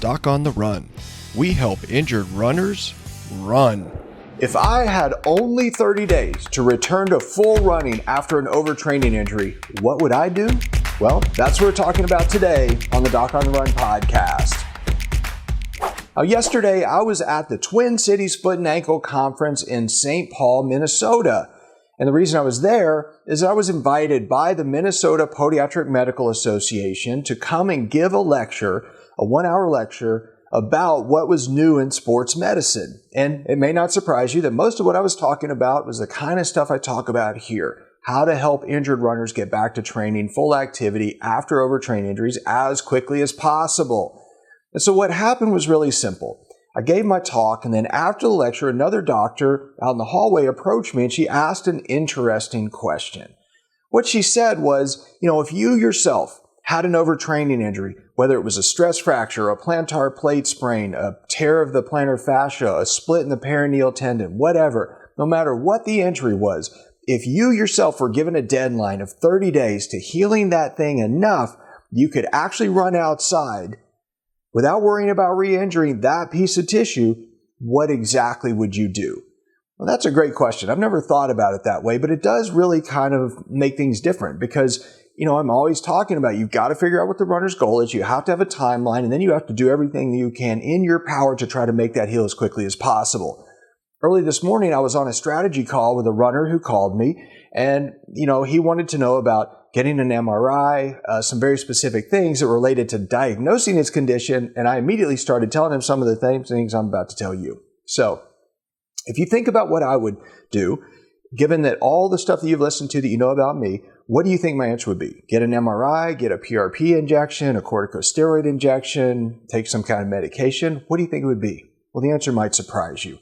Doc on the Run. We help injured runners run. If I had only 30 days to return to full running after an overtraining injury, what would I do? Well, that's what we're talking about today on the Doc on the Run podcast. Now, yesterday, I was at the Twin Cities Foot and Ankle Conference in St. Paul, Minnesota. And the reason I was there is I was invited by the Minnesota Podiatric Medical Association to come and give a lecture, a 1-hour lecture, about what was new in sports medicine. And it may not surprise you that most of what I was talking about was the kind of stuff I talk about here. How to help injured runners get back to training, full activity after overtraining injuries as quickly as possible. And so what happened was really simple. I gave my talk, and then after the lecture, another doctor out in the hallway approached me and she asked an interesting question. What she said was, if you yourself had an overtraining injury, whether it was a stress fracture, a plantar plate sprain, a tear of the plantar fascia, a split in the peroneal tendon, whatever, no matter what the injury was, if you yourself were given a deadline of 30 days to healing that thing enough, you could actually run outside without worrying about re-injuring that piece of tissue, what exactly would you do? Well, that's a great question. I've never thought about it that way, but it does really kind of make things different because, I'm always talking about you've got to figure out what the runner's goal is. You have to have a timeline, and then you have to do everything that you can in your power to try to make that heal as quickly as possible. Early this morning, I was on a strategy call with a runner who called me, and, he wanted to know about getting an MRI, some very specific things that were related to diagnosing his condition, and I immediately started telling him some of the things I'm about to tell you. So, if you think about what I would do, given that all the stuff that you've listened to that you know about me, what do you think my answer would be? Get an MRI, get a PRP injection, a corticosteroid injection, take some kind of medication? What do you think it would be? Well, the answer might surprise you.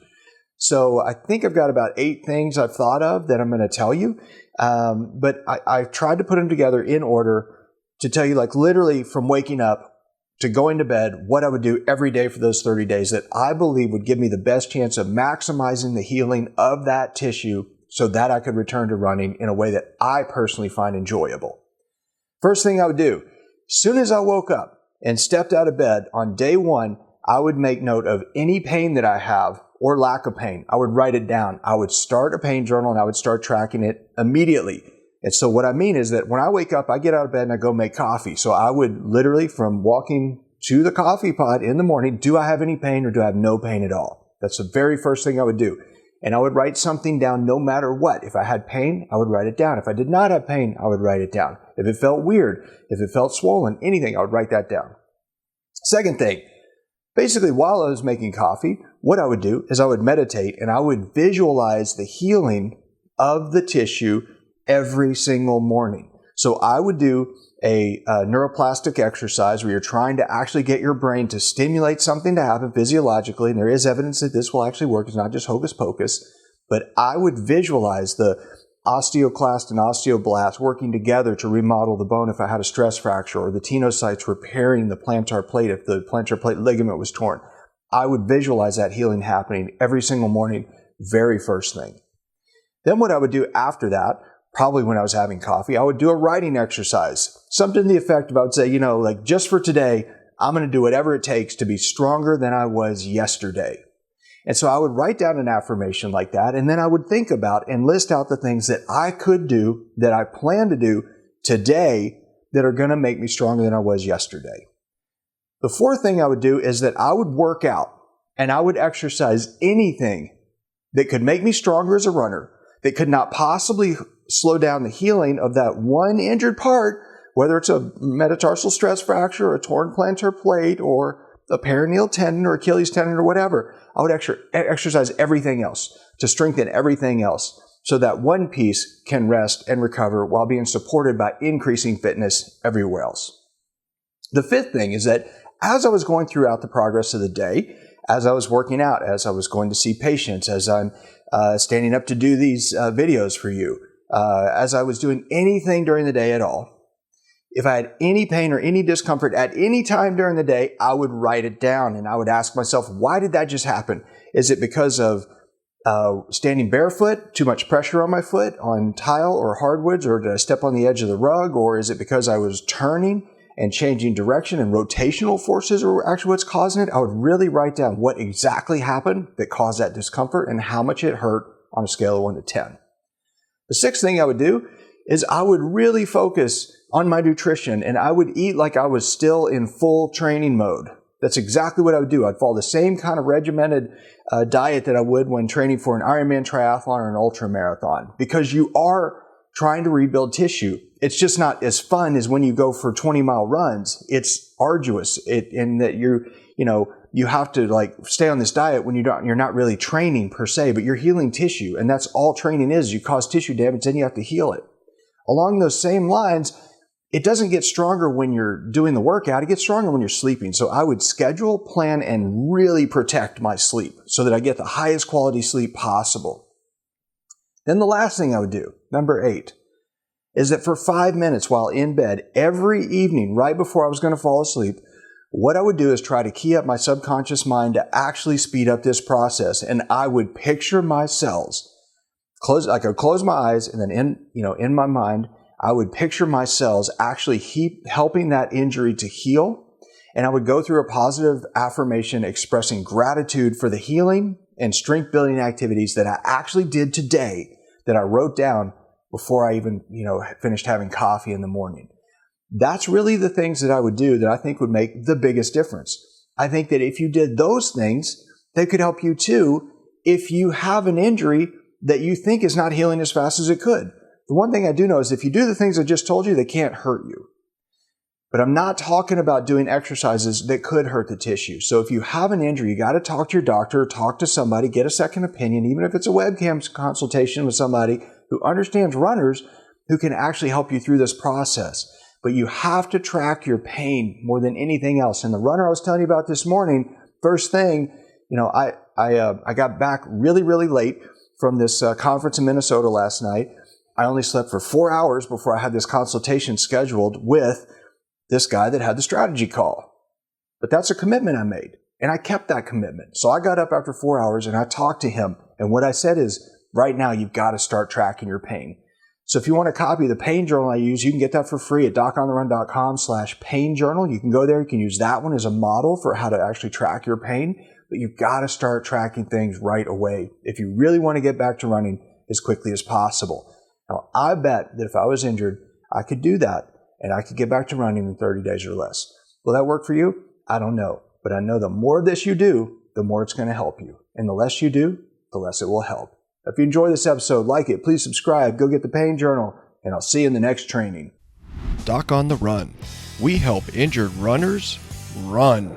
So I think I've got about 8 things I've thought of that I'm going to tell you. But I've tried to put them together in order to tell you, like literally from waking up to going to bed, what I would do every day for those 30 days that I believe would give me the best chance of maximizing the healing of that tissue so that I could return to running in a way that I personally find enjoyable. First thing I would do, as soon as I woke up and stepped out of bed on day 1, I would make note of any pain that I have or lack of pain. I would write it down. I would start a pain journal and I would start tracking it immediately. And so what I mean is that when I wake up, I get out of bed and I go make coffee. So I would literally, from walking to the coffee pot in the morning, do I have any pain or do I have no pain at all? That's the very first thing I would do. And I would write something down no matter what. If I had pain, I would write it down. If I did not have pain, I would write it down. If it felt weird, if it felt swollen, anything, I would write that down. Second thing, basically while I was making coffee, what I would do is I would meditate and I would visualize the healing of the tissue every single morning. So I would do a neuroplastic exercise where you're trying to actually get your brain to stimulate something to happen physiologically, and there is evidence that this will actually work. It's not just hocus pocus, but I would visualize the osteoclast and osteoblast working together to remodel the bone if I had a stress fracture, or the tenocytes repairing the plantar plate if the plantar plate ligament was torn. I would visualize that healing happening every single morning, very first thing. Then what I would do after that, probably when I was having coffee, I would do a writing exercise. Something to the effect of, I would say, like just for today, I'm going to do whatever it takes to be stronger than I was yesterday. And so I would write down an affirmation like that, and then I would think about and list out the things that I could do, that I plan to do today that are going to make me stronger than I was yesterday. The fourth thing I would do is that I would work out and I would exercise anything that could make me stronger as a runner, that could not possibly slow down the healing of that one injured part, whether it's a metatarsal stress fracture, or a torn plantar plate, or a peroneal tendon or Achilles tendon or whatever. I would exercise everything else to strengthen everything else so that one piece can rest and recover while being supported by increasing fitness everywhere else. The fifth thing is that as I was going throughout the progress of the day, as I was working out, as I was going to see patients, as I'm standing up to do these videos for you, as I was doing anything during the day at all, if I had any pain or any discomfort at any time during the day, I would write it down and I would ask myself, why did that just happen? Is it because of standing barefoot, too much pressure on my foot on tile or hardwoods, or did I step on the edge of the rug, or is it because I was turning and changing direction and rotational forces are actually what's causing it, I would really write down what exactly happened that caused that discomfort and how much it hurt on a scale of 1 to 10. The sixth thing I would do is I would really focus on my nutrition, and I would eat like I was still in full training mode. That's exactly what I would do. I'd follow the same kind of regimented diet that I would when training for an Ironman triathlon or an ultra marathon, because you are trying to rebuild tissue. It's just not as fun as when you go for 20-mile runs. It's arduous in that you have to stay on this diet when you're not really training per se, but you're healing tissue, and that's all training is. You cause tissue damage, then you have to heal it. Along those same lines, it doesn't get stronger when you're doing the workout. It gets stronger when you're sleeping. So I would schedule, plan, and really protect my sleep so that I get the highest quality sleep possible. Then the last thing I would do, number 8, is that for 5 minutes while in bed every evening, right before I was going to fall asleep, what I would do is try to key up my subconscious mind to actually speed up this process. And I would picture my cells. I could close my eyes, and then in my mind, I would picture my cells actually helping that injury to heal. And I would go through a positive affirmation expressing gratitude for the healing and strength building activities that I actually did today that I wrote down before I even, finished having coffee in the morning. That's really the things that I would do that I think would make the biggest difference. I think that if you did those things, they could help you too if you have an injury that you think is not healing as fast as it could. The one thing I do know is if you do the things I just told you, they can't hurt you. But I'm not talking about doing exercises that could hurt the tissue. So if you have an injury, you got to talk to your doctor, talk to somebody, get a second opinion, even if it's a webcam consultation with somebody who understands runners, who can actually help you through this process. But you have to track your pain more than anything else. And the runner I was telling you about this morning, first thing, I got back really, really late from this conference in Minnesota last night. I only slept for 4 hours before I had this consultation scheduled with this guy that had the strategy call. But that's a commitment I made, and I kept that commitment. So I got up after 4 hours and I talked to him. And what I said is, right now you've got to start tracking your pain. So if you want to copy the pain journal I use, you can get that for free at docontherun.com/pain journal. You can go there. You can use that one as a model for how to actually track your pain. But you've got to start tracking things right away if you really want to get back to running as quickly as possible. Now, I bet that if I was injured, I could do that, and I could get back to running in 30 days or less. Will that work for you? I don't know. But I know the more of this you do, the more it's going to help you. And the less you do, the less it will help. If you enjoy this episode, like it, please subscribe, go get the pain journal, and I'll see you in the next training. Doc on the Run. We help injured runners run.